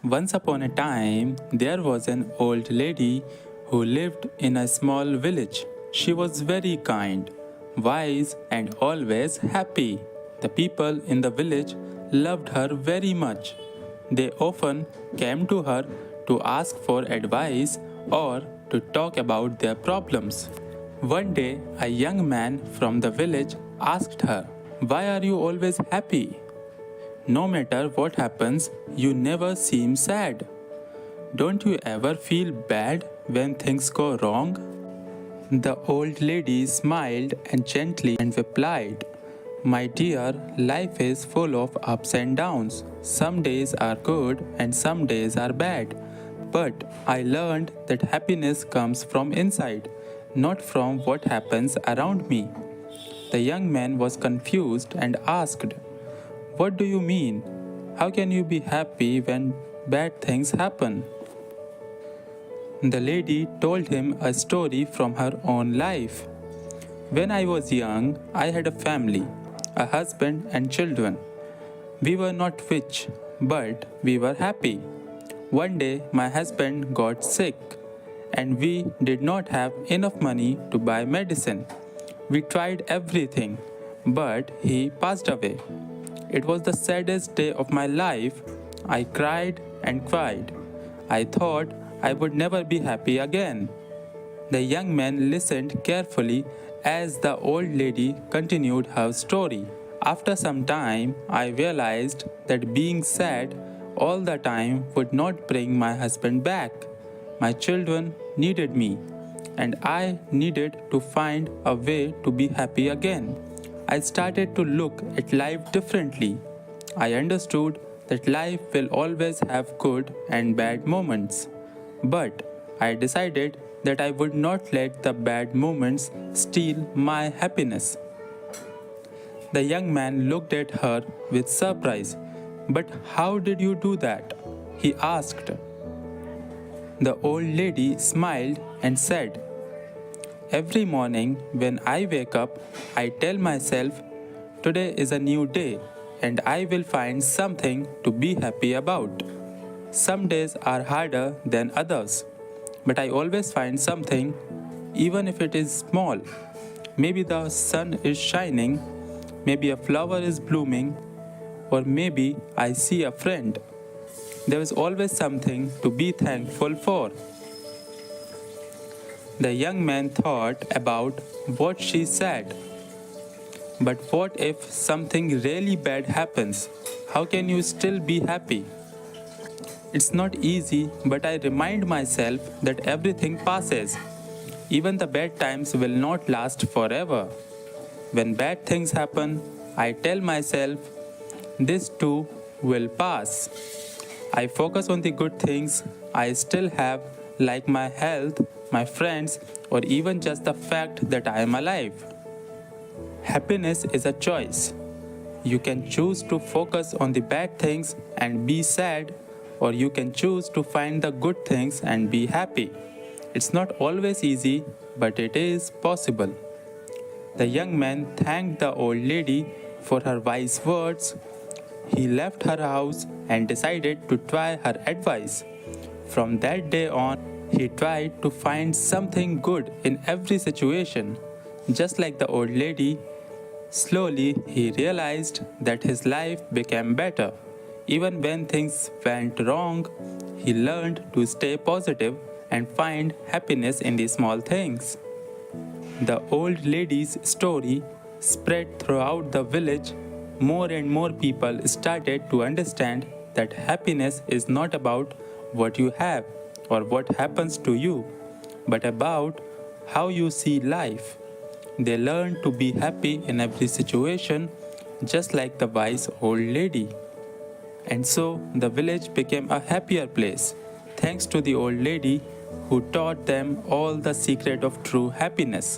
Once upon a time, there was an old lady who lived in a small village. She was very kind, wise, and always happy. The people in the village loved her very much. They often came to her to ask for advice or to talk about their problems. One day, a young man from the village asked her, "Why are you always happy? No matter what happens, you never seem sad. Don't you ever feel bad when things go wrong?" The old lady smiled and gently and replied, "My dear, life is full of ups and downs. Some days are good and some days are bad. But I learned that happiness comes from inside, not from what happens around me." The young man was confused and asked, "What do you mean? How can you be happy when bad things happen?" The lady told him a story from her own life. "When I was young, I had a family, a husband, and children. We were not rich, but we were happy. One day, my husband got sick, and we did not have enough money to buy medicine. We tried everything, but he passed away. It was the saddest day of my life. I cried and cried. I thought I would never be happy again." The young man listened carefully as the old lady continued her story. "After some time, I realized that being sad all the time would not bring my husband back. My children needed me, and I needed to find a way to be happy again. I started to look at life differently. I understood that life will always have good and bad moments. But I decided that I would not let the bad moments steal my happiness." The young man looked at her with surprise. "But how did you do that?" he asked. The old lady smiled and said, "Every morning when I wake up, I tell myself, 'Today is a new day, and I will find something to be happy about.' Some days are harder than others, but I always find something, even if it is small. Maybe the sun is shining, maybe a flower is blooming, or maybe I see a friend. There is always something to be thankful for." The young man thought about what she said. "But what if something really bad happens? How can you still be happy?" "It's not easy, but I remind myself that everything passes. Even the bad times will not last forever. When bad things happen, I tell myself, 'This too will pass.' I focus on the good things I still have, like my health, my friends, or even just the fact that I am alive." Happiness is a choice. You can choose to focus on the bad things and be sad, or you can choose to find the good things and be happy. It's not always easy, but it is possible." The young man thanked the old lady for her wise words. He left her house and decided to try her advice. From that day on, he tried to find something good in every situation. Just like the old lady, slowly he realized that his life became better. Even when things went wrong, he learned to stay positive and find happiness in the small things. The old lady's story spread throughout the village. More and more people started to understand that happiness is not about what you have or what happens to you, but about how you see life. They learned to be happy in every situation, just like the wise old lady. And so the village became a happier place, thanks to the old lady who taught them all the secret of true happiness.